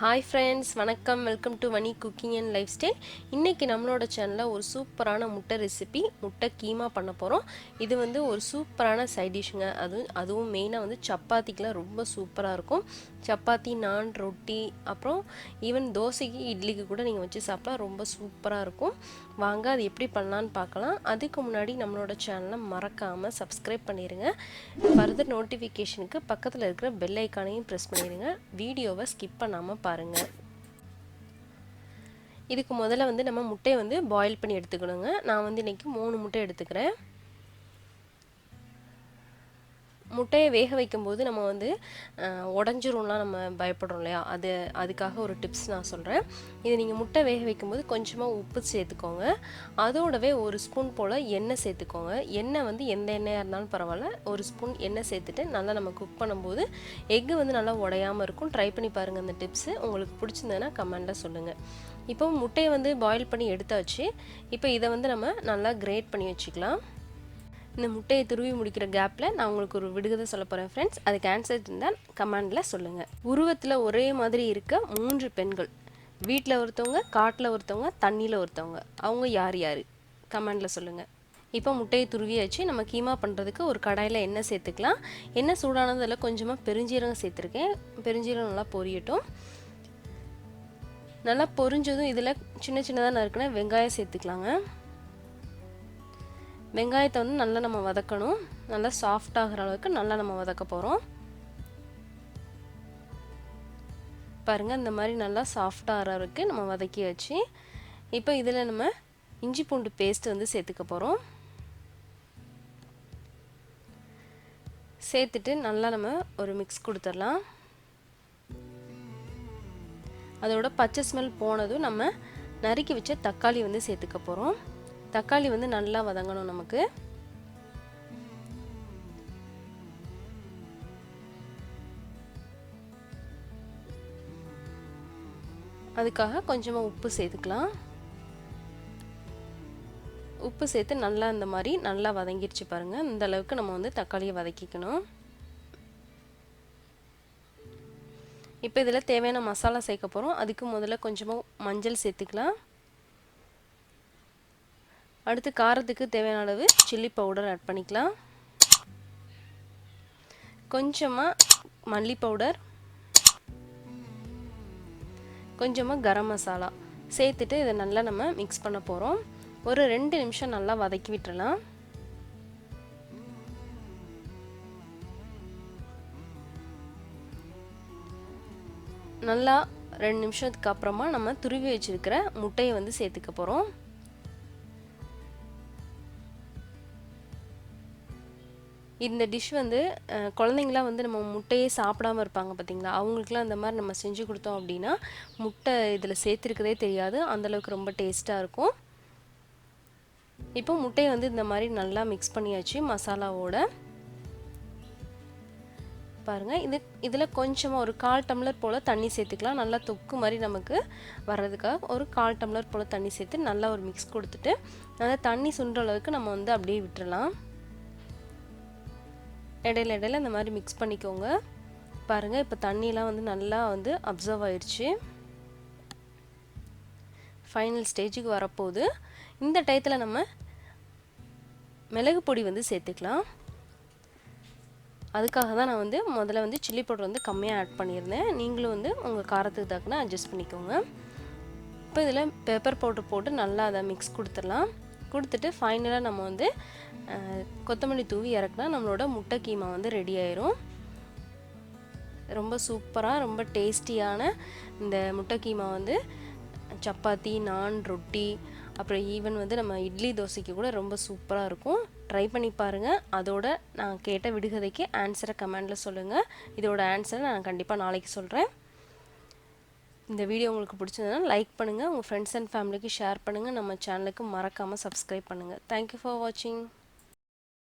Hi friends, வணக்கம். Welcome to Mani cooking and lifestyle. இன்னைக்கு நம்மளோட சேனலில் ஒரு சூப்பரான முட்டை ரெசிபி முட்டை கீமா பண்ண போகிறோம். இது வந்து ஒரு சூப்பரான சைட் டிஷ்ஷுங்க. அதுவும் மெயினாக வந்து சப்பாத்திக்கெலாம் ரொம்ப சூப்பராக இருக்கும். சப்பாத்தி, நான், ரொட்டி, அப்புறம் ஈவன் தோசைக்கு, இட்லிக்கு கூட நீங்கள் வச்சு சாப்பிட்டா ரொம்ப சூப்பராக இருக்கும். வாங்க அது எப்படி பண்ணலான்னு பார்க்கலாம். அதுக்கு முன்னாடி நம்மளோட சேனலை மறக்காமல் சப்ஸ்கிரைப் பண்ணிடுங்க. ஃபர்தர் நோட்டிஃபிகேஷனுக்கு பக்கத்தில் இருக்கிற பெல் ஐக்கானையும் ப்ரெஸ் பண்ணிடுங்க. வீடியோவை ஸ்கிப் பண்ணாமல் பாருங்கள். இதுக்கு முதல்ல வந்து நம்ம முட்டையை வந்து பாயில் பண்ணி எடுத்துக்கணுங்க. நான் வந்து இன்றைக்கி 3 முட்டை எடுத்துக்கிறேன். முட்டையை வேக வைக்கும்போது நம்ம வந்து உடஞ்சிரும்லாம் நம்ம பயப்படுறோம் இல்லையா, அதுக்காக ஒரு டிப்ஸ் நான் சொல்கிறேன். இது நீங்கள் முட்டை வேக வைக்கும்போது கொஞ்சமாக உப்பு சேர்த்துக்கோங்க. அதோடவே ஒரு ஸ்பூன் போல் எண்ணெய் சேர்த்துக்கோங்க. எண்ணெய் வந்து எந்த எண்ணெயாக இருந்தாலும் பரவாயில்ல, ஒரு ஸ்பூன் எண்ணெய் சேர்த்துட்டு நல்லா நம்ம குக் பண்ணும்போது எக்கு வந்து நல்லா உடையாமல் இருக்கும். ட்ரை பண்ணி பாருங்கள் அந்த டிப்ஸு. உங்களுக்கு பிடிச்சிருந்ததுன்னா கமெண்டில் சொல்லுங்கள். இப்போ முட்டையை வந்து பாயில் பண்ணி எடுத்தாச்சு. இப்போ இதை வந்து நம்ம நல்லா கிரேட் பண்ணி வச்சுக்கலாம். இந்த முட்டையை துருவி முடிக்கிற கேப்பில் நான் உங்களுக்கு ஒரு விடுகதை சொல்ல போகிறேன் ஃப்ரெண்ட்ஸ். அதுக்கு ஆன்சர் இருந்தால் கமெண்டில் சொல்லுங்கள். உருவத்தில் ஒரே மாதிரி இருக்க 3 பெண்கள், வீட்டில் ஒருத்தவங்க, காட்டில் ஒருத்தவங்க, தண்ணியில் ஒருத்தவங்க, அவங்க யார் யார்? கமெண்டில் சொல்லுங்கள். இப்போ முட்டையை துருவியாச்சு. நம்ம கீமா பண்ணுறதுக்கு ஒரு கடாயில் எண்ணெய் சேர்த்துக்கலாம். எண்ணெய் சூடானதில் கொஞ்சமாக பெருஞ்சீரகம் சேர்த்துருக்கேன். பெருஞ்சீரகம் நல்லா பொரியட்டும். நல்லா பொரிஞ்சதும் இதில் சின்ன சின்னதாக நறுக்கின வெங்காயம் சேர்த்துக்கலாங்க. வெங்காயத்தை வந்து நல்லா நம்ம வதக்கணும். நல்லா சாஃப்ட் ஆகிற அளவுக்கு நல்லா நம்ம வதக்க போகிறோம். பாருங்கள், இந்த மாதிரி நல்லா சாஃப்ட் ஆகிற அளவுக்கு நம்ம வதக்கியாச்சு. இப்போ இதில் நம்ம இஞ்சி பூண்டு பேஸ்ட் வந்து சேர்த்துக்க போகிறோம். சேர்த்துட்டு நல்லா நம்ம ஒரு மிக்ஸ் கொடுத்துடலாம். அதோட பச்சை ஸ்மெல் போனதும் நம்ம நறுக்கி வச்ச தக்காளி வந்து சேர்த்துக்க போகிறோம். தக்காளி வந்து நல்லா வதங்கணும் நமக்கு. அதுக்காக கொஞ்சமாக உப்பு சேர்த்துக்கலாம். உப்பு சேர்த்து நல்லா இந்த மாதிரி நல்லா வதங்கிடுச்சு பாருங்கள். இந்த அளவுக்கு நம்ம வந்து தக்காளியை வதக்கிக்கணும். இப்போ இதில் தேவையான மசாலா சேர்க்க போகிறோம். அதுக்கு முதல்ல கொஞ்சமாக மஞ்சள் சேர்த்துக்கலாம். அடுத்து காரத்துக்கு தேவையான அளவு சில்லி பவுடர் ஆட் பண்ணிக்கலாம். கொஞ்சமாக மல்லி பவுடர், கொஞ்சமாக கரம் மசாலா சேர்த்துட்டு இதை நல்லா நம்ம மிக்ஸ் பண்ண போகிறோம். ஒரு 2 நிமிஷம் நல்லா வதக்கி விட்டுறலாம். நல்லா 2 நிமிஷத்துக்கு அப்புறமா நம்ம துருவி வச்சிருக்கிற முட்டையை வந்து சேர்த்துக்க போகிறோம். இந்த டிஷ் வந்து குழந்தைங்களாம் வந்து நம்ம முட்டையே சாப்பிடாமல் இருப்பாங்க பார்த்தீங்களா, அவங்களுக்குலாம் இந்த மாதிரி நம்ம செஞ்சு கொடுத்தோம் அப்படின்னா முட்டை இதில் சேர்த்துருக்கதே தெரியாது. அந்தளவுக்கு ரொம்ப டேஸ்ட்டாக இருக்கும். இப்போ முட்டையை வந்து இந்த மாதிரி நல்லா மிக்ஸ் பண்ணியாச்சு மசாலாவோட. பாருங்கள், இதில் கொஞ்சமாக ஒரு 1/4 டம்ளர் போல் தண்ணி சேர்த்துக்கலாம். நல்லா தொக்கு மாதிரி நமக்கு வர்றதுக்காக ஒரு 1/4 டம்ளர் போல் தண்ணி சேர்த்து நல்லா ஒரு மிக்ஸ் கொடுத்துட்டு நல்லா தண்ணி சுண்டுற அளவுக்கு நம்ம வந்து அப்படியே விட்டுறலாம். இடையில இந்த மாதிரி மிக்ஸ் பண்ணிக்கோங்க. பாருங்கள், இப்போ தண்ணியெலாம் வந்து நல்லா வந்து அப்சர்வ் ஆயிடுச்சு. ஃபைனல் ஸ்டேஜுக்கு வரப்போகுது. இந்த டயத்தில் நம்ம மிளகு பொடி வந்து சேர்த்துக்கலாம். அதுக்காக தான் நான் வந்து முதல்ல வந்து சில்லி பவுடர் வந்து கம்மியாக ஆட் பண்ணியிருந்தேன். நீங்களும் வந்து உங்கள் காரத்துக்கு தக்கன அட்ஜஸ்ட் பண்ணிக்கோங்க. இப்போ இதில் பெப்பர் பவுடர் போட்டு நல்லா அதை மிக்ஸ் கொடுத்துடலாம். கொடுத்துட்டு ஃபைனலாக நம்ம வந்து கொத்தமல்லி தூவி இறக்குனா நம்மளோட முட்டை கீமா வந்து ரெடி ஆயிரும். ரொம்ப சூப்பராக ரொம்ப டேஸ்டியான இந்த முட்டை கீமா வந்து சப்பாத்தி, நான், ரொட்டி, அப்புறம் ஈவன் வந்து நம்ம இட்லி தோசைக்கு கூட ரொம்ப சூப்பராக இருக்கும். ட்ரை பண்ணி பாருங்கள். அதோட நான் கேட்ட விடுகதைக்கு ஆன்சரை கமெண்டில் சொல்லுங்கள். இதோட ஆன்சரை நான் கண்டிப்பாக நாளைக்கு சொல்கிறேன். இந்த வீடியோ உங்களுக்கு பிடிச்சதுன்னா லைக் பண்ணுங்கள், உங்கள் ஃப்ரெண்ட்ஸ் அண்ட் ஃபேமிலிக்கு ஷேர் பண்ணுங்கள். நம்ம சேனலுக்கு மறக்காமல் சப்ஸ்கிரைப் பண்ணுங்கள். தேங்க்யூ ஃபார் வாட்சிங்.